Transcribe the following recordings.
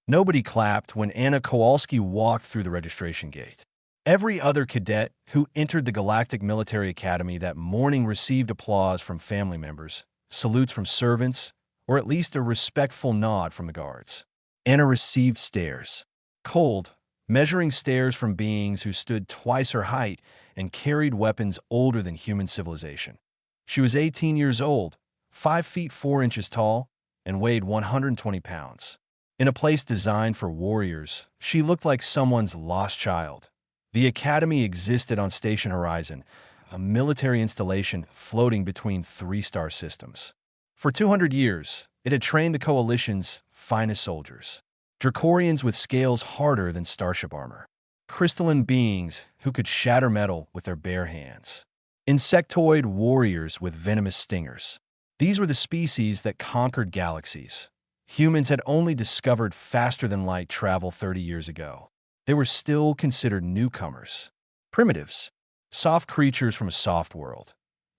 Nobody clapped when Anna Kowalski walked through the registration gate. Every other cadet who entered the Galactic Military Academy that morning received applause from family members, salutes from servants, or at least a respectful nod from the guards. Anna received stares. Cold, measuring stares from beings who stood twice her height and carried weapons older than human civilization. She was 18 years old, 5 feet 4 inches tall, and weighed 120 pounds. In a place designed for warriors, she looked like someone's lost child. The academy existed on Station Horizon, a military installation floating between 3-star systems. For 200 years, it had trained the Coalition's finest soldiers. Dracorians with scales harder than starship armor. Crystalline beings who could shatter metal with their bare hands. Insectoid warriors with venomous stingers. These were the species that conquered galaxies. Humans had only discovered faster-than-light travel 30 years ago. They were still considered newcomers. Primitives. Soft creatures from a soft world.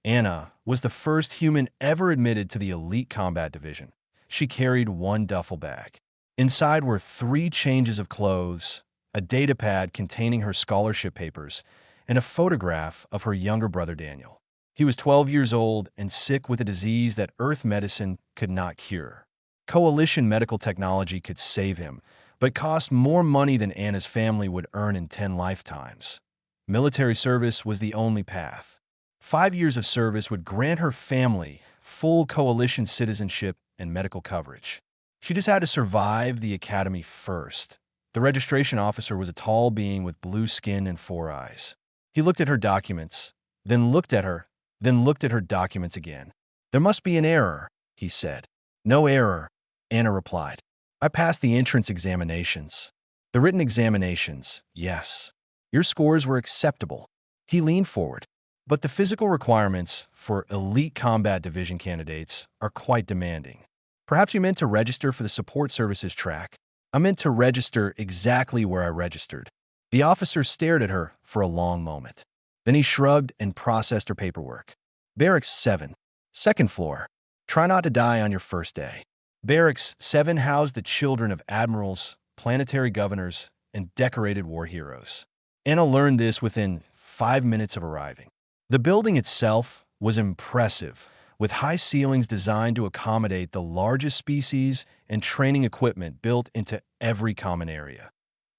Anna was the first human ever admitted to the elite combat division. She carried one duffel bag. Inside were 3 changes of clothes, a datapad containing her scholarship papers, and a photograph of her younger brother Daniel. He was 12 years old and sick with a disease that Earth medicine could not cure. Coalition medical technology could save him, but cost more money than Anna's family would earn in 10 lifetimes. Military service was the only path. 5 years of service would grant her family full Coalition citizenship and medical coverage. She just had to survive the academy first. The registration officer was a tall being with blue skin and 4 eyes. He looked at her documents, then looked at her documents again. "There must be an error," he said. "No error," Anna replied. "I passed the entrance examinations." "The written examinations, yes. Your scores were acceptable." He leaned forward. "But the physical requirements for elite combat division candidates are quite demanding. Perhaps you meant to register for the support services track." "I meant to register exactly where I registered." The officer stared at her for a long moment. Then he shrugged and processed her paperwork. "Barracks 7, 2nd floor. Try not to die on your first day." Barracks 7 housed the children of admirals, planetary governors, and decorated war heroes. Anna learned this within 5 minutes of arriving. The building itself was impressive, with high ceilings designed to accommodate the largest species and training equipment built into every common area.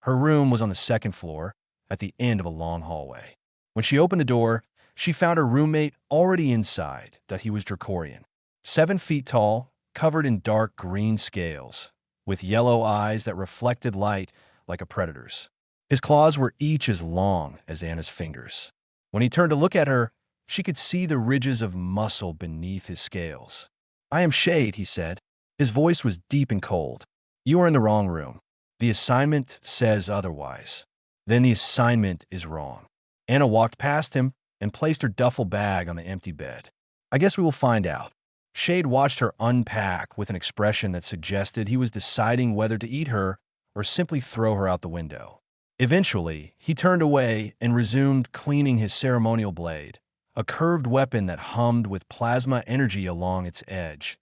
Her room was on the 2nd floor, at the end of a long hallway. When she opened the door, she found her roommate already inside. That he was Dracorian. 7 feet tall, covered in dark green scales, with yellow eyes that reflected light like a predator's. His claws were each as long as Anna's fingers. When he turned to look at her, she could see the ridges of muscle beneath his scales. "I am Shade," he said. His voice was deep and cold. "You are in the wrong room. The assignment says otherwise." "Then the assignment is wrong." Anna walked past him and placed her duffel bag on the empty bed. "I guess we will find out." Shade watched her unpack with an expression that suggested he was deciding whether to eat her or simply throw her out the window. Eventually, he turned away and resumed cleaning his ceremonial blade, a curved weapon that hummed with plasma energy along its edge.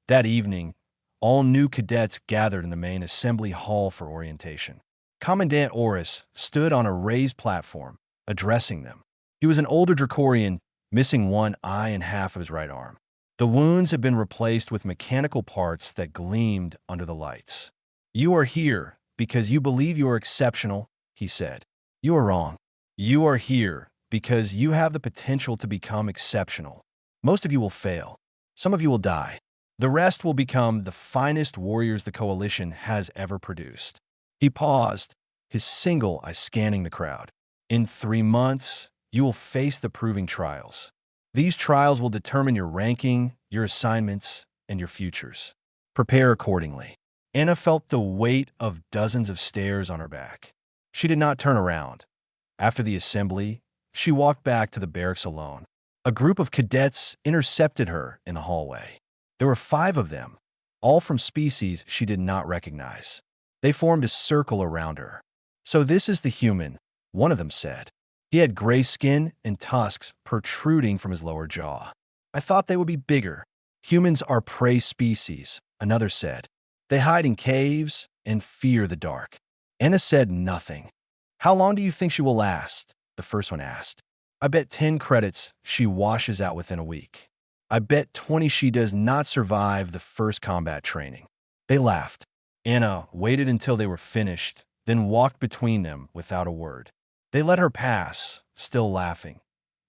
That evening, all new cadets gathered in the main assembly hall for orientation. Commandant Oris stood on a raised platform, addressing them. He was an older Dracorian, missing one eye and half of his right arm. The wounds had been replaced with mechanical parts that gleamed under the lights. "You are here because you believe you are exceptional," he said. "You are wrong. You are here because you have the potential to become exceptional. Most of you will fail. Some of you will die. The rest will become the finest warriors the Coalition has ever produced." He paused, his single eye scanning the crowd. "In 3 months, you will face the proving trials. These trials will determine your ranking, your assignments, and your futures. Prepare accordingly." Anna felt the weight of dozens of stares on her back. She did not turn around. After the assembly, she walked back to the barracks alone. A group of cadets intercepted her in the hallway. There were 5 of them, all from species she did not recognize. They formed a circle around her. "So this is the human," one of them said. He had gray skin and tusks protruding from his lower jaw. "I thought they would be bigger." "Humans are prey species," another said. "They hide in caves, and fear the dark. Anna said nothing. How long do you think she will last? The first one asked. I bet 10 credits she washes out within a week. I bet 20 she does not survive the first combat training. They laughed. Anna waited until they were finished, then walked between them without a word. They let her pass, still laughing.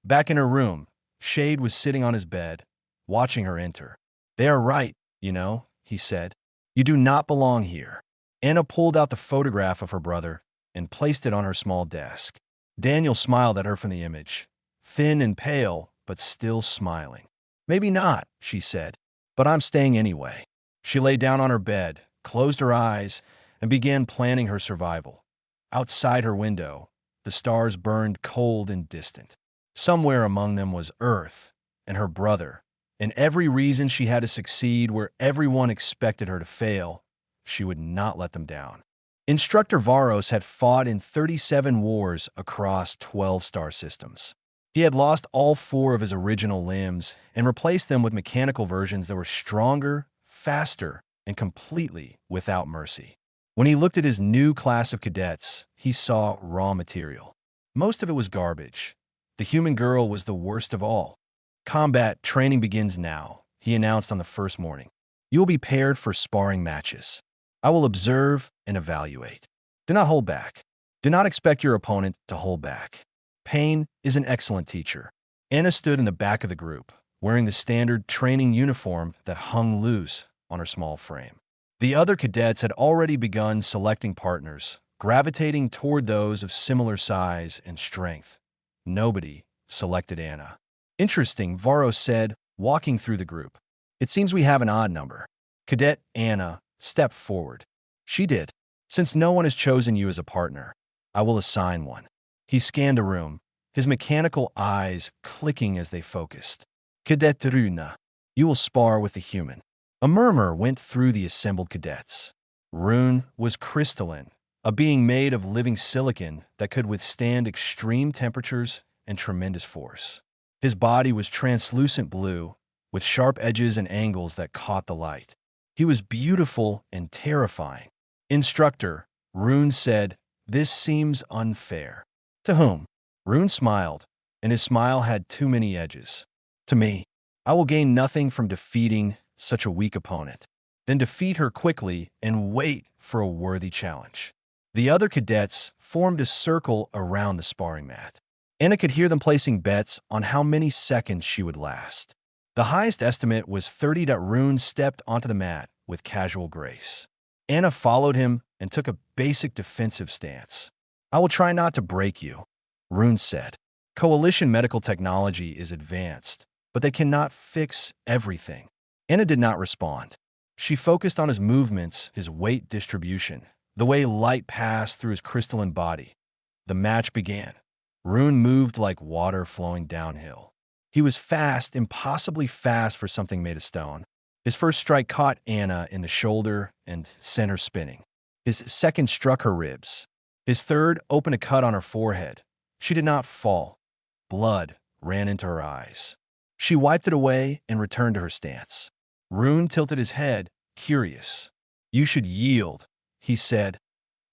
Back in her room, Shade was sitting on his bed, watching her enter. They are right, he said. You do not belong here. Anna pulled out the photograph of her brother and placed it on her small desk. Daniel smiled at her from the image, thin and pale, but still smiling. Maybe not, she said, but I'm staying anyway. She lay down on her bed, closed her eyes, and began planning her survival. Outside her window, the stars burned cold and distant. Somewhere among them was Earth and her brother, and every reason she had to succeed where everyone expected her to fail, she would not let them down. Instructor Varos had fought in 37 wars across 12 star systems. He had lost all 4 of his original limbs and replaced them with mechanical versions that were stronger, faster, and completely without mercy. When he looked at his new class of cadets, he saw raw material. Most of it was garbage. The human girl was the worst of all. Combat training begins now, he announced on the first morning. You will be paired for sparring matches. I will observe and evaluate. Do not hold back. Do not expect your opponent to hold back. Pain is an excellent teacher. Anna stood in the back of the group, wearing the standard training uniform that hung loose on her small frame. The other cadets had already begun selecting partners, gravitating toward those of similar size and strength. Nobody selected Anna. Interesting, Varos said, walking through the group. It seems we have an odd number. Cadet Anna stepped forward. She did. Since no one has chosen you as a partner, I will assign one. He scanned the room, his mechanical eyes clicking as they focused. Cadet Runa, you will spar with the human. A murmur went through the assembled cadets. Rune was crystalline, a being made of living silicon that could withstand extreme temperatures and tremendous force. His body was translucent blue, with sharp edges and angles that caught the light. He was beautiful and terrifying. Instructor, Rune said, this seems unfair. To whom? Rune smiled, and his smile had too many edges. To me. I will gain nothing from defeating such a weak opponent. Then defeat her quickly and wait for a worthy challenge. The other cadets formed a circle around the sparring mat. Anna could hear them placing bets on how many seconds she would last. The highest estimate was 30. Rune stepped onto the mat with casual grace. Anna followed him and took a basic defensive stance. I will try not to break you, Rune said. Coalition medical technology is advanced, but they cannot fix everything. Anna did not respond. She focused on his movements, his weight distribution, the way light passed through his crystalline body. The match began. Rune moved like water flowing downhill. He was fast, impossibly fast for something made of stone. His first strike caught Anna in the shoulder and sent her spinning. His second struck her ribs. His third opened a cut on her forehead. She did not fall. Blood ran into her eyes. She wiped it away and returned to her stance. Rune tilted his head, curious. You should yield, he said.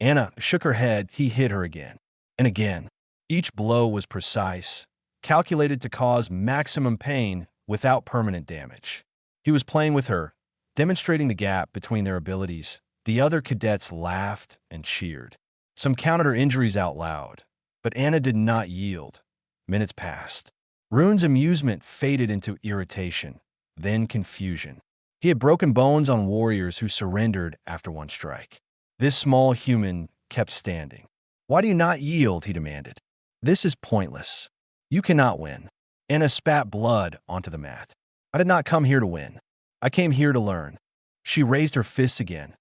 Anna shook her head. He hit her again and again. Each blow was precise, calculated to cause maximum pain without permanent damage. He was playing with her, demonstrating the gap between their abilities. The other cadets laughed and cheered. Some counted her injuries out loud, but Anna did not yield. Minutes passed. Rune's amusement faded into irritation, then confusion. He had broken bones on warriors who surrendered after one strike. This small human kept standing. Why do you not yield? He demanded. This is pointless. You cannot win. Anna spat blood onto the mat. I did not come here to win. I came here to learn. She raised her fists again.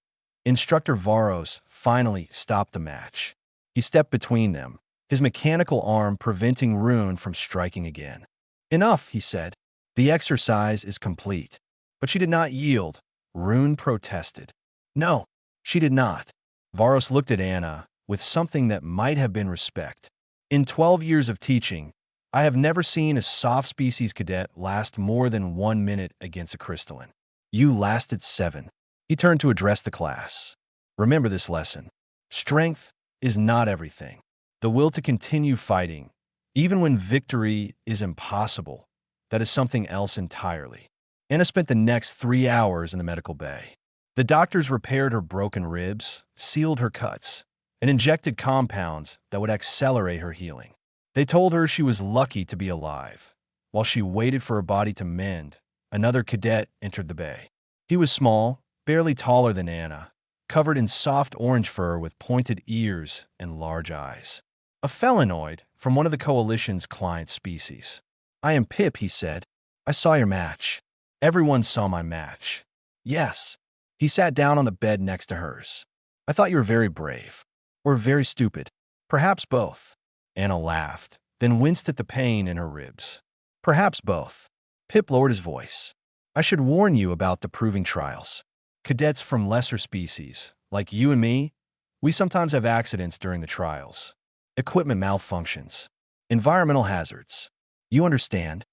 Instructor Varos finally stopped the match. He stepped between them, his mechanical arm preventing Rune from striking again. Enough, he said. The exercise is complete. But she did not yield. Rune protested. No, she did not. Varos looked at Anna with something that might have been respect. In 12 years of teaching, I have never seen a soft species cadet last more than 1 minute against a crystalline. You lasted 7. He turned to address the class. Remember this lesson. Strength is not everything. The will to continue fighting, even when victory is impossible, that is something else entirely. Anna spent the next 3 hours in the medical bay. The doctors repaired her broken ribs, sealed her cuts, and injected compounds that would accelerate her healing. They told her she was lucky to be alive. While she waited for her body to mend, another cadet entered the bay. He was small, barely taller than Anna, covered in soft orange fur with pointed ears and large eyes. A felinoid from one of the Coalition's client species. "I am Pip," he said. "I saw your match." "Everyone saw my match." "Yes." He sat down on the bed next to hers. "I thought you were very brave. Or very stupid. Perhaps both." Anna laughed, then winced at the pain in her ribs. "Perhaps both." Pip lowered his voice. "I should warn you about the proving trials. Cadets from lesser species, like you and me, we sometimes have accidents during the trials. Equipment malfunctions. Environmental hazards. You understand?"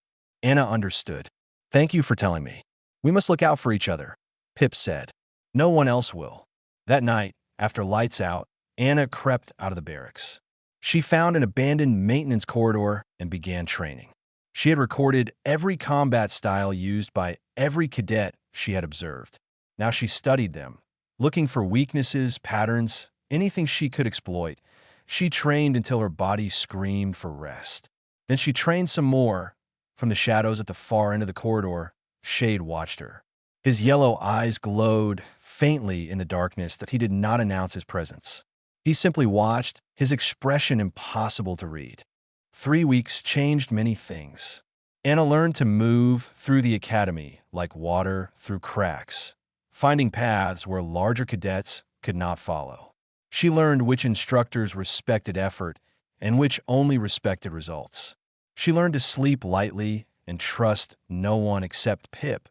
Anna understood. "Thank you for telling me. We must look out for each other," Pip said. "No one else will." That night, after lights out, Anna crept out of the barracks. She found an abandoned maintenance corridor and began training. She had recorded every combat style used by every cadet she had observed. Now she studied them, looking for weaknesses, patterns, anything she could exploit. She trained until her body screamed for rest. Then she trained some more. From the shadows at the far end of the corridor, Shade watched her. His yellow eyes glowed faintly in the darkness that he did not announce his presence. He simply watched, his expression impossible to read. 3 weeks changed many things. Anna learned to move through the academy like water through cracks, finding paths where larger cadets could not follow. She learned which instructors respected effort and which only respected results. She learned to sleep lightly and trust no one except Pip.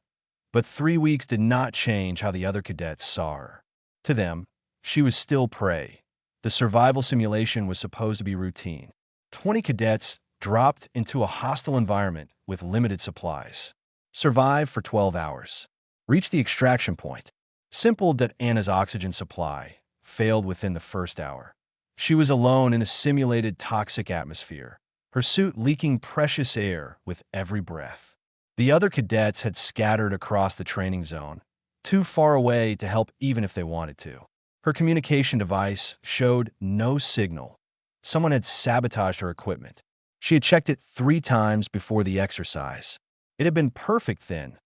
But 3 weeks did not change how the other cadets saw her. To them, she was still prey. The survival simulation was supposed to be routine. 20 cadets dropped into a hostile environment with limited supplies. Survive for 12 hours. Reach the extraction point. Simple that Anna's oxygen supply failed within the first hour. She was alone in a simulated toxic atmosphere, her suit leaking precious air with every breath. The other cadets had scattered across the training zone, too far away to help even if they wanted to. Her communication device showed no signal. Someone had sabotaged her equipment. She had checked it 3 times before the exercise. It had been perfect then.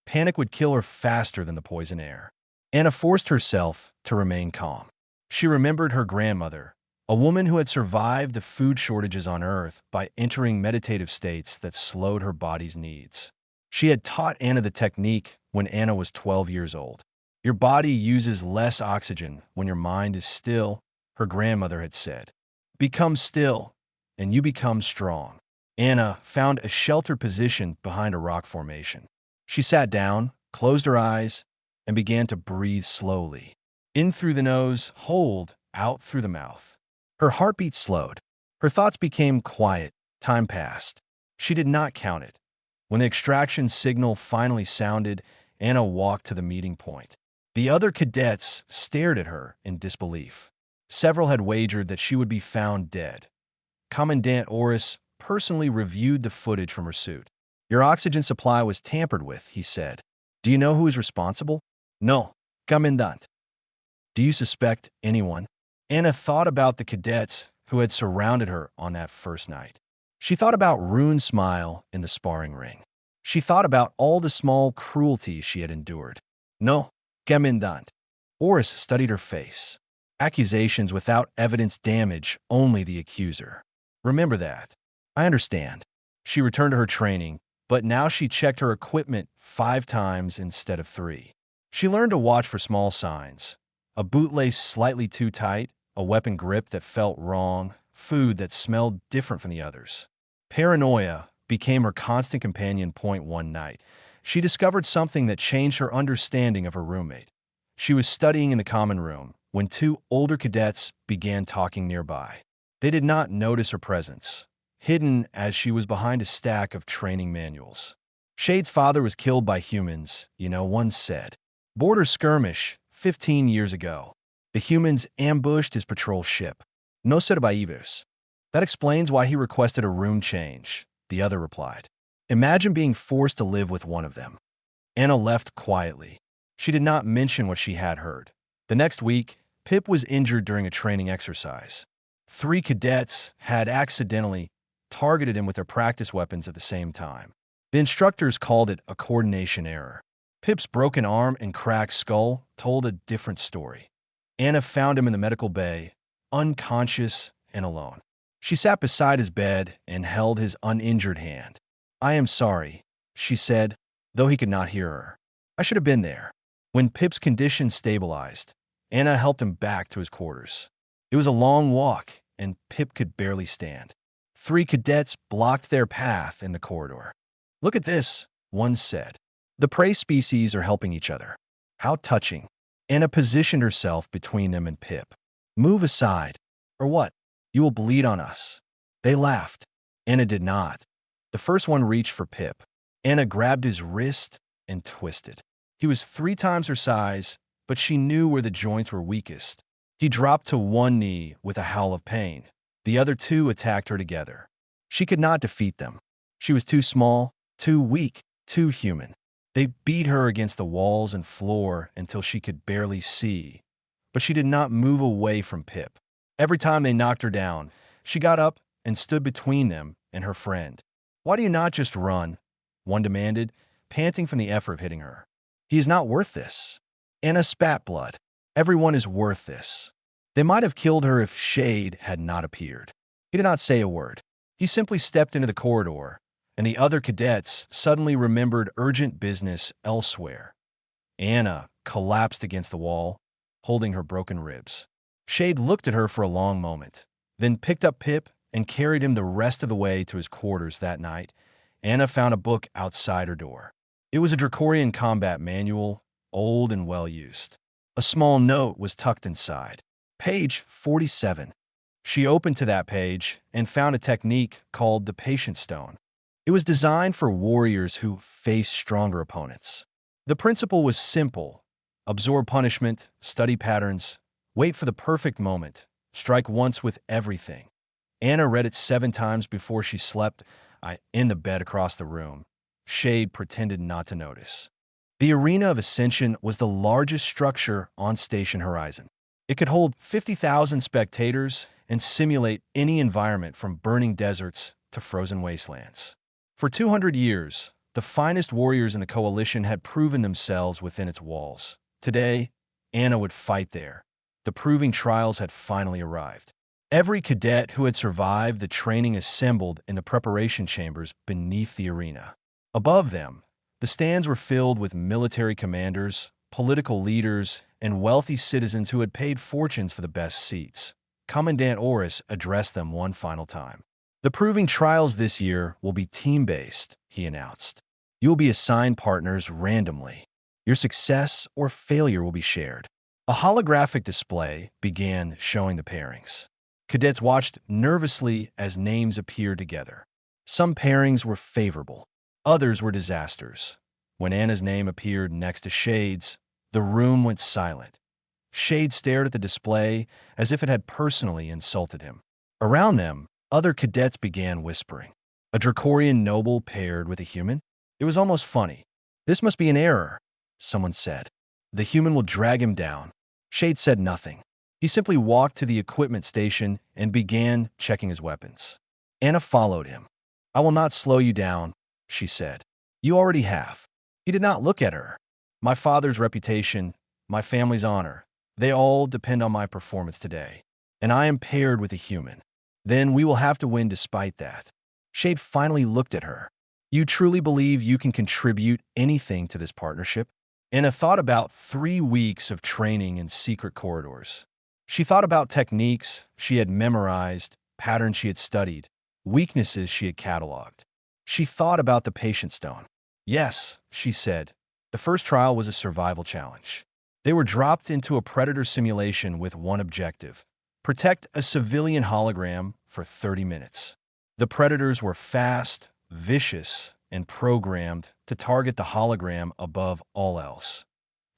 Panic would kill her faster than the poison air. Anna forced herself to remain calm. She remembered her grandmother, a woman who had survived the food shortages on Earth by entering meditative states that slowed her body's needs. She had taught Anna the technique when Anna was 12 years old. "Your body uses less oxygen when your mind is still," her grandmother had said. "Become still, and you become strong." Anna found a sheltered position behind a rock formation. She sat down, closed her eyes, and began to breathe slowly. In through the nose, hold, out through the mouth. Her heartbeat slowed. Her thoughts became quiet. Time passed. She did not count it. When the extraction signal finally sounded, Anna walked to the meeting point. The other cadets stared at her in disbelief. Several had wagered that she would be found dead. Commandant Oris personally reviewed the footage from her suit. "Your oxygen supply was tampered with," he said. "Do you know who is responsible?" "No, Commandant." "Do you suspect anyone?" Anna thought about the cadets who had surrounded her on that first night. She thought about Rune's smile in the sparring ring. She thought about all the small cruelties she had endured. "No, Commandant." Oris studied her face. Accusations without evidence damage only the accuser. "Remember that." "I understand." She returned to her training, but now she checked her equipment 5 times instead of 3. She learned to watch for small signs. A bootlace slightly too tight, a weapon grip that felt wrong, food that smelled different from the others. Paranoia became her constant companion. One night, she discovered something that changed her understanding of her roommate. She was studying in the common room when 2 older cadets began talking nearby. They did not notice her presence, hidden as she was behind a stack of training manuals. "Shade's father was killed by humans, one said. Border skirmish, 15 years ago." The humans ambushed his patrol ship. No sobrevivos. That explains why he requested a room change, the other replied. Imagine being forced to live with one of them. Anna left quietly. She did not mention what she had heard. The next week, Pip was injured during a training exercise. 3 cadets had accidentally targeted him with their practice weapons at the same time. The instructors called it a coordination error. Pip's broken arm and cracked skull told a different story. Anna found him in the medical bay, unconscious and alone. She sat beside his bed and held his uninjured hand. "I am sorry," she said, though he could not hear her. "I should have been there." When Pip's condition stabilized, Anna helped him back to his quarters. It was a long walk, and Pip could barely stand. 3 cadets blocked their path in the corridor. "Look at this," one said. "The prey species are helping each other." How touching. Anna positioned herself between them and Pip. "Move aside. Or what? You will bleed on us." They laughed. Anna did not. The first one reached for Pip. Anna grabbed his wrist and twisted. He was 3 times her size, but she knew where the joints were weakest. He dropped to one knee with a howl of pain. The other 2 attacked her together. She could not defeat them. She was too small, too weak, too human. They beat her against the walls and floor until she could barely see, but she did not move away from Pip. Every time they knocked her down, she got up and stood between them and her friend. "Why do you not just run?" one demanded, panting from the effort of hitting her. "He is not worth this." Anna spat blood. "Everyone is worth this." They might have killed her if Shade had not appeared. He did not say a word. He simply stepped into the corridor, and the other cadets suddenly remembered urgent business elsewhere. Anna collapsed against the wall, holding her broken ribs. Shade looked at her for a long moment, then picked up Pip and carried him the rest of the way to his quarters that night. Anna found a book outside her door. It was a Dracorian combat manual, old and well-used. A small note was tucked inside. Page 47. She opened to that page and found a technique called the Patience Stone. It was designed for warriors who faced stronger opponents. The principle was simple. Absorb punishment, study patterns, wait for the perfect moment, strike once with everything. Anna read it 7 times before she slept in the bed across the room. Shade pretended not to notice. The Arena of Ascension was the largest structure on Station Horizon. It could hold 50,000 spectators and simulate any environment from burning deserts to frozen wastelands. For 200 years, the finest warriors in the Coalition had proven themselves within its walls. Today, Anna would fight there. The proving trials had finally arrived. Every cadet who had survived the training assembled in the preparation chambers beneath the arena. Above them, the stands were filled with military commanders, political leaders, and wealthy citizens who had paid fortunes for the best seats. Commandant Oris addressed them one final time. "The proving trials this year will be team-based," he announced. "You will be assigned partners randomly. Your success or failure will be shared." A holographic display began showing the pairings. Cadets watched nervously as names appeared together. Some pairings were favorable. Others were disasters. When Anna's name appeared next to Shade's, the room went silent. Shade stared at the display as if it had personally insulted him. Around them, other cadets began whispering. A Dracorian noble paired with a human? It was almost funny. "This must be an error," someone said. "The human will drag him down." Shade said nothing. He simply walked to the equipment station and began checking his weapons. Anna followed him. "I will not slow you down," she said. "You already have." He did not look at her. "My father's reputation, my family's honor, they all depend on my performance today. And I am paired with a human. Then we will have to win despite that." Shade finally looked at her. "You truly believe you can contribute anything to this partnership?" Anna thought about 3 weeks of training in secret corridors. She thought about techniques she had memorized, patterns she had studied, weaknesses she had cataloged. She thought about the Patience Stone. "Yes," she said. The first trial was a survival challenge. They were dropped into a predator simulation with one objective: protect a civilian hologram for 30 minutes. The predators were fast, vicious, and programmed to target the hologram above all else.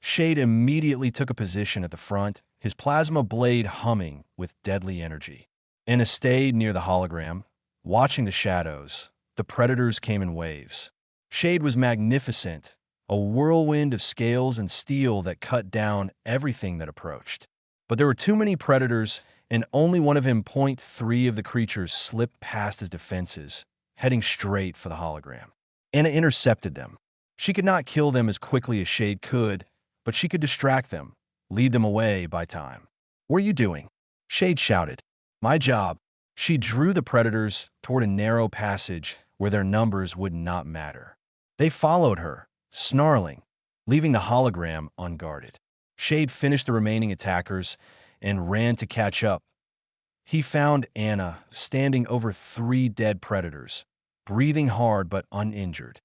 Shade immediately took a position at the front, his plasma blade humming with deadly energy. Anna stayed near the hologram, watching the shadows. The predators came in waves. Shade was magnificent, a whirlwind of scales and steel that cut down everything that approached. But there were too many predators, and only one of him, .3 of the creatures, slipped past his defenses, heading straight for the hologram. Anna intercepted them. She could not kill them as quickly as Shade could, but she could distract them, lead them away by time. "What are you doing?" Shade shouted. "My job." She drew the predators toward a narrow passage where their numbers would not matter. They followed her, snarling, leaving the hologram unguarded. Shade finished the remaining attackers and ran to catch up. He found Anna standing over 3 dead predators, breathing hard but uninjured.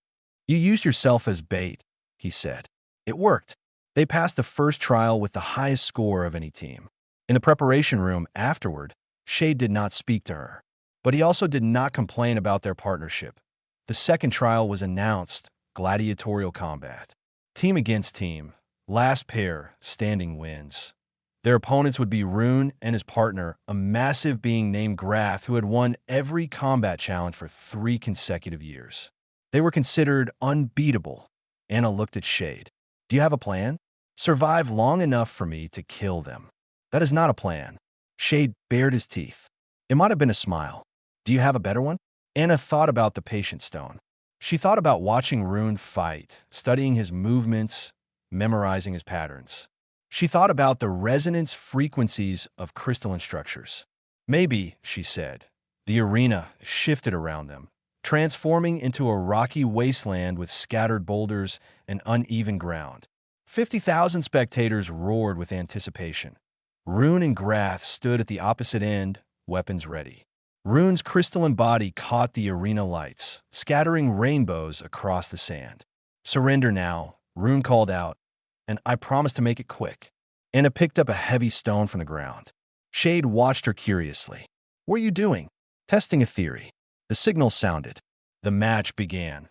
"You used yourself as bait," he said. "It worked." They passed the first trial with the highest score of any team. In the preparation room afterward, Shade did not speak to her, but he also did not complain about their partnership. The second trial was announced: gladiatorial combat. Team against team, last pair standing wins. Their opponents would be Rune and his partner, a massive being named Grath who had won every combat challenge for 3 consecutive years. They were considered unbeatable. Anna looked at Shade. "Do you have a plan?" "Survive long enough for me to kill them." "That is not a plan." Shade bared his teeth. It might have been a smile. "Do you have a better one?" Anna thought about the patient stone. She thought about watching Rune fight, studying his movements, memorizing his patterns. She thought about the resonance frequencies of crystalline structures. "Maybe," she said. The arena shifted around them, transforming into a rocky wasteland with scattered boulders and uneven ground. 50,000 spectators roared with anticipation. Rune and Grath stood at the opposite end, weapons ready. Rune's crystalline body caught the arena lights, scattering rainbows across the sand. "Surrender now," Rune called out, "and I promise to make it quick." Anna picked up a heavy stone from the ground. Shade watched her curiously. "What are you doing?" "Testing a theory." The signal sounded. The match began.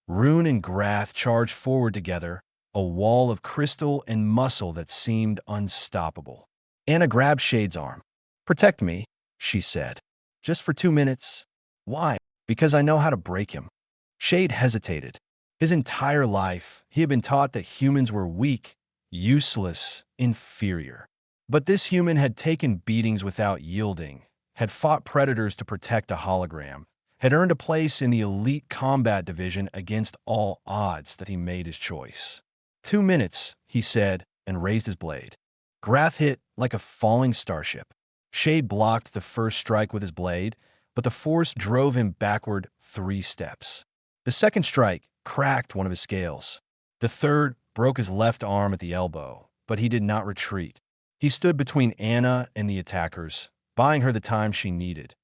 Rune and Grath charged forward together, a wall of crystal and muscle that seemed unstoppable. Anna grabbed Shade's arm. "Protect me," she said. "Just for 2 minutes." "Why?" "Because I know how to break him." Shade hesitated. His entire life, he had been taught that humans were weak, useless, inferior. But this human had taken beatings without yielding, had fought predators to protect a hologram, had earned a place in the elite combat division against all odds that he made his choice. 2 minutes, he said, and raised his blade. Grath hit like a falling starship. Shade blocked the first strike with his blade, but the force drove him backward 3 steps. The second strike cracked one of his scales. The third broke his left arm at the elbow, but he did not retreat. He stood between Anna and the attackers, buying her the time she needed.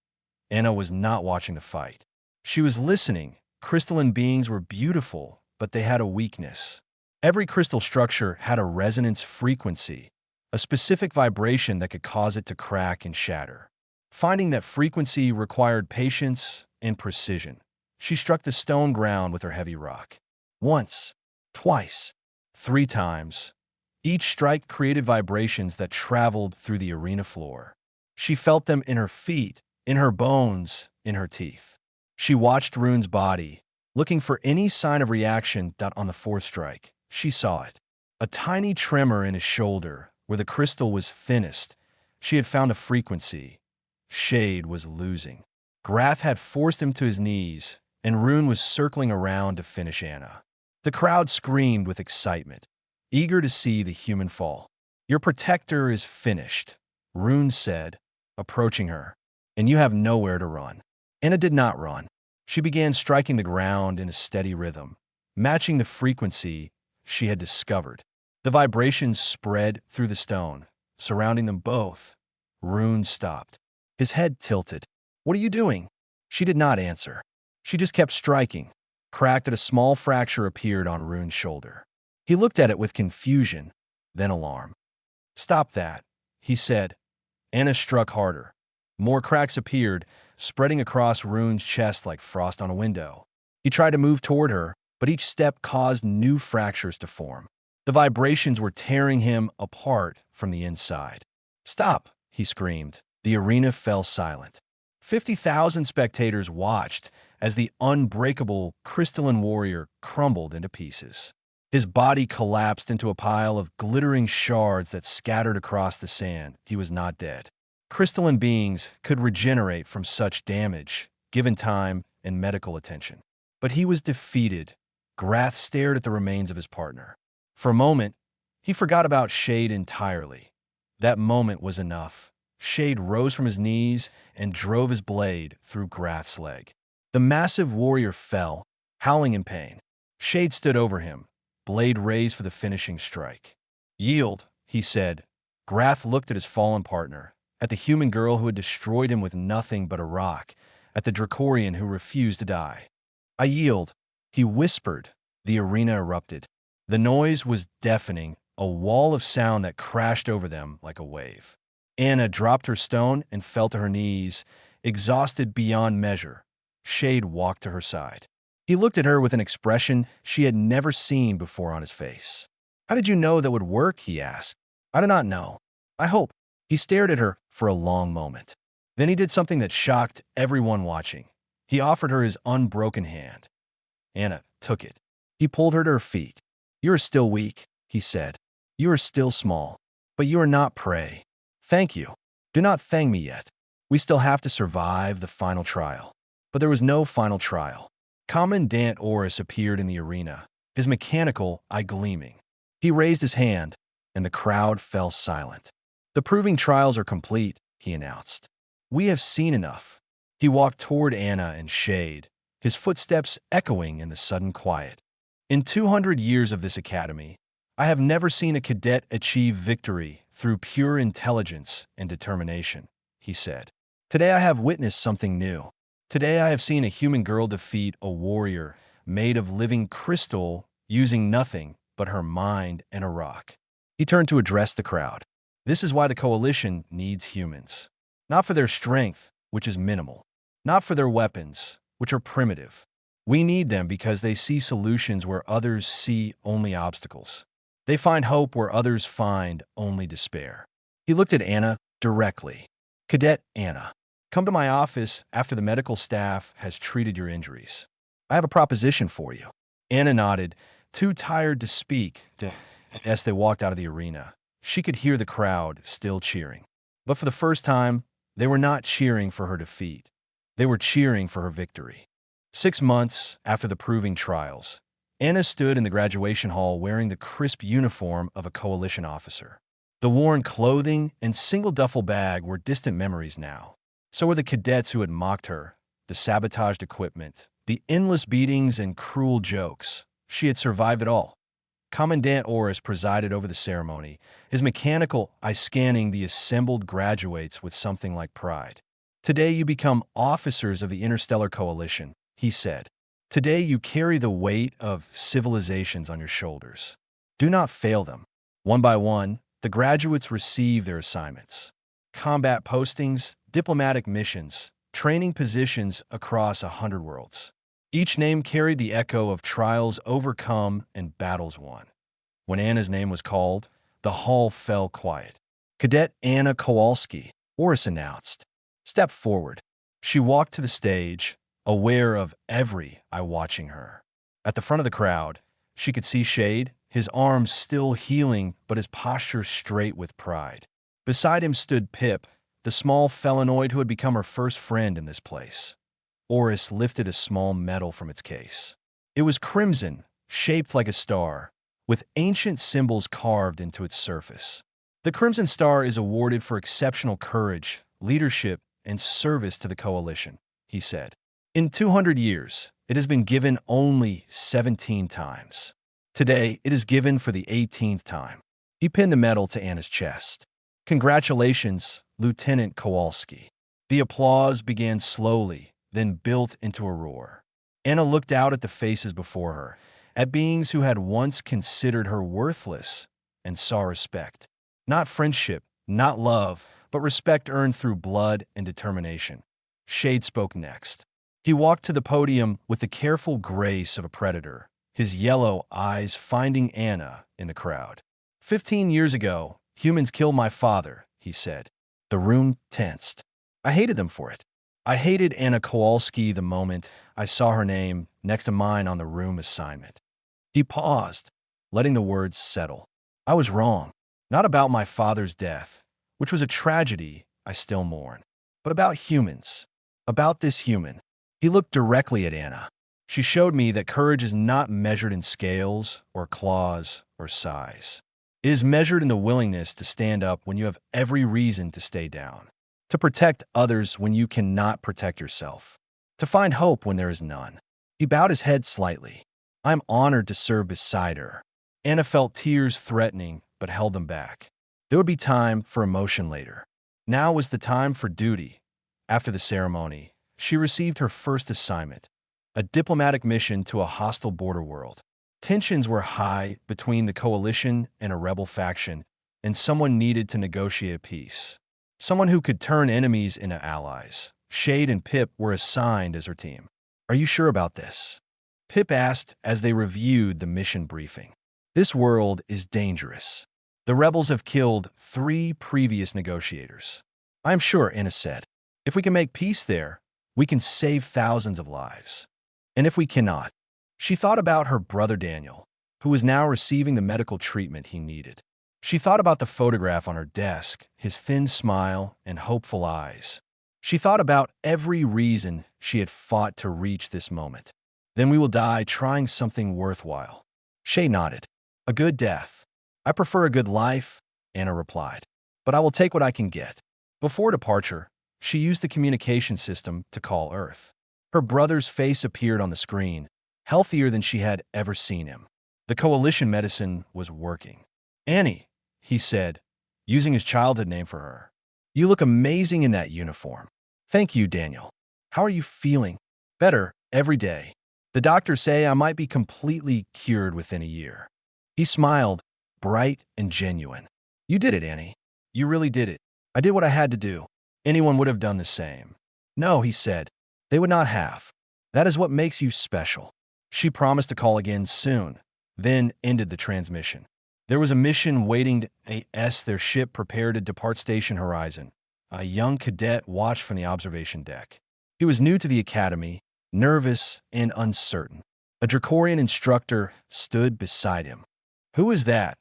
Anna was not watching the fight. She was listening. Crystalline beings were beautiful, but they had a weakness. Every crystal structure had a resonance frequency, a specific vibration that could cause it to crack and shatter. Finding that frequency required patience and precision, she struck the stone ground with her heavy rock. Once, twice, 3 times. Each strike created vibrations that traveled through the arena floor. She felt them in her feet, in her bones, in her teeth. She watched Rune's body, looking for any sign of reaction. On the 4th strike, she saw it. A tiny tremor in his shoulder, where the crystal was thinnest. She had found a frequency. Shade was losing. Grath had forced him to his knees, and Rune was circling around to finish Anna. The crowd screamed with excitement, eager to see the human fall. "Your protector is finished," Rune said, approaching her, "and you have nowhere to run." Anna did not run. She began striking the ground in a steady rhythm, matching the frequency she had discovered. The vibrations spread through the stone, surrounding them both. Rune stopped. His head tilted. "What are you doing?" She did not answer. She just kept striking. Cracked at a small fracture appeared on Rune's shoulder. He looked at it with confusion, then alarm. "Stop that," he said. Anna struck harder. More cracks appeared, spreading across Rune's chest like frost on a window. He tried to move toward her, but each step caused new fractures to form. The vibrations were tearing him apart from the inside. "Stop!" he screamed. The arena fell silent. 50,000 spectators watched as the unbreakable crystalline warrior crumbled into pieces. His body collapsed into a pile of glittering shards that scattered across the sand. He was not dead. Crystalline beings could regenerate from such damage, given time and medical attention. But he was defeated. Grath stared at the remains of his partner. For a moment, he forgot about Shade entirely. That moment was enough. Shade rose from his knees and drove his blade through Grath's leg. The massive warrior fell, howling in pain. Shade stood over him, blade raised for the finishing strike. "Yield," he said. Grath looked at his fallen partner, at the human girl who had destroyed him with nothing but a rock, at the Dracorian who refused to die. "I yield," he whispered. The arena erupted. The noise was deafening, a wall of sound that crashed over them like a wave. Anna dropped her stone and fell to her knees, exhausted beyond measure. Shade walked to her side. He looked at her with an expression she had never seen before on his face. "How did you know that would work?" he asked. "I do not know. I hope." He stared at her for a long moment. Then he did something that shocked everyone watching. He offered her his unbroken hand. Anna took it. He pulled her to her feet. "You are still weak," he said. "You are still small, but you are not prey. Thank you. Do not thank me yet. We still have to survive the final trial." But there was no final trial. Commandant Oris appeared in the arena, his mechanical eye gleaming. He raised his hand, and the crowd fell silent. "The proving trials are complete," he announced. "We have seen enough." He walked toward Anna and Shade, his footsteps echoing in the sudden quiet. "In 200 years of this academy, I have never seen a cadet achieve victory through pure intelligence and determination," he said. "Today I have witnessed something new. Today I have seen a human girl defeat a warrior made of living crystal using nothing but her mind and a rock." He turned to address the crowd. "This is why the Coalition needs humans. Not for their strength, which is minimal. Not for their weapons, which are primitive. We need them because they see solutions where others see only obstacles. They find hope where others find only despair." He looked at Anna directly. "Cadet Anna, come to my office after the medical staff has treated your injuries. I have a proposition for you." Anna nodded, too tired to speak, as they walked out of the arena. She could hear the crowd still cheering. But for the first time, they were not cheering for her defeat. They were cheering for her victory. 6 months after the proving trials, Anna stood in the graduation hall wearing the crisp uniform of a Coalition officer. The worn clothing and single duffel bag were distant memories now. So were the cadets who had mocked her, the sabotaged equipment, the endless beatings and cruel jokes. She had survived it all. Commandant Oris presided over the ceremony, his mechanical eye scanning the assembled graduates with something like pride. "Today you become officers of the Interstellar Coalition," he said. "Today you carry the weight of civilizations on your shoulders. Do not fail them." One by one, the graduates receive their assignments. Combat postings, diplomatic missions, training positions across 100 worlds. Each name carried the echo of trials overcome and battles won. When Anna's name was called, the hall fell quiet. "Cadet Anna Kowalski," Oris announced. "Step forward." She walked to the stage, aware of every eye watching her. At the front of the crowd, she could see Shade, his arms still healing but his posture straight with pride. Beside him stood Pip, the small felinoid who had become her first friend in this place. Oris lifted a small medal from its case. It was crimson, shaped like a star, with ancient symbols carved into its surface. The Crimson Star is awarded for exceptional courage, leadership, and service to the Coalition, he said. In 200 years, it has been given only 17 times. Today, it is given for the 18th time. He pinned the medal to Anna's chest. "Congratulations, Lieutenant Kowalski." The applause began slowly, then built into a roar. Anna looked out at the faces before her, at beings who had once considered her worthless, and saw respect. Not friendship, not love, but respect earned through blood and determination. Shade spoke next. He walked to the podium with the careful grace of a predator, his yellow eyes finding Anna in the crowd. 15 years ago, humans killed my father," he said. The room tensed. I hated them for it. I hated Anna Kowalski the moment I saw her name next to mine on the room assignment. He paused, letting the words settle. I was wrong. Not about my father's death, which was a tragedy I still mourn, but about humans. About this human. He looked directly at Anna. She showed me that courage is not measured in scales or claws or size. It is measured in the willingness to stand up when you have every reason to stay down, to protect others when you cannot protect yourself, to find hope when there is none. He bowed his head slightly. I am honored to serve beside her. Anna felt tears threatening, but held them back. There would be time for emotion later. Now was the time for duty. After the ceremony, she received her first assignment, a diplomatic mission to a hostile border world. Tensions were high between the coalition and a rebel faction, and someone needed to negotiate peace. Someone who could turn enemies into allies. Shade and Pip were assigned as her team. Are you sure about this? Pip asked as they reviewed the mission briefing. This world is dangerous. The rebels have killed 3 previous negotiators. I'm sure, Anna said. If we can make peace there, we can save thousands of lives. And if we cannot, she thought about her brother Daniel, who was now receiving the medical treatment he needed. She thought about the photograph on her desk, his thin smile and hopeful eyes. She thought about every reason she had fought to reach this moment. Then we will die trying something worthwhile. Shay nodded. A good death. I prefer a good life, Anna replied. But I will take what I can get. Before departure, she used the communication system to call Earth. Her brother's face appeared on the screen, healthier than she had ever seen him. The coalition medicine was working. Annie, he said, using his childhood name for her. You look amazing in that uniform. Thank you, Daniel. How are you feeling? Better every day. The doctors say I might be completely cured within a year. He smiled, bright and genuine. You did it, Annie. You really did it. I did what I had to do. Anyone would have done the same. No, he said. They would not have. That is what makes you special. She promised to call again soon, then ended the transmission. There was a mission waiting as their ship prepared to depart Station Horizon. A young cadet watched from the observation deck. He was new to the academy, nervous and uncertain. A Dracorian instructor stood beside him. Who is that?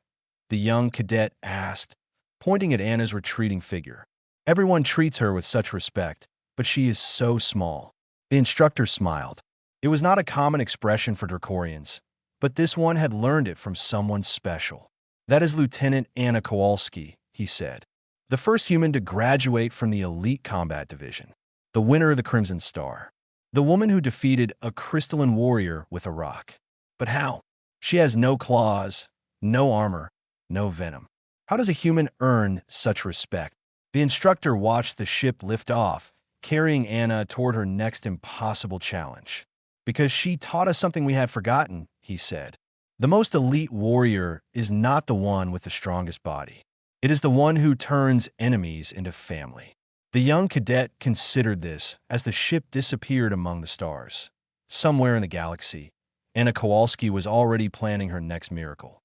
The young cadet asked, pointing at Anna's retreating figure. Everyone treats her with such respect, but she is so small. The instructor smiled. It was not a common expression for Dracorians, but this one had learned it from someone special. That is Lieutenant Anna Kowalski, he said. The first human to graduate from the elite combat division. The winner of the Crimson Star. The woman who defeated a crystalline warrior with a rock. But how? She has no claws, no armor, no venom. How does a human earn such respect? The instructor watched the ship lift off, carrying Anna toward her next impossible challenge. Because she taught us something we had forgotten, he said. The most elite warrior is not the one with the strongest body. It is the one who turns enemies into family. The young cadet considered this as the ship disappeared among the stars. Somewhere in the galaxy, Anna Kowalski was already planning her next miracle.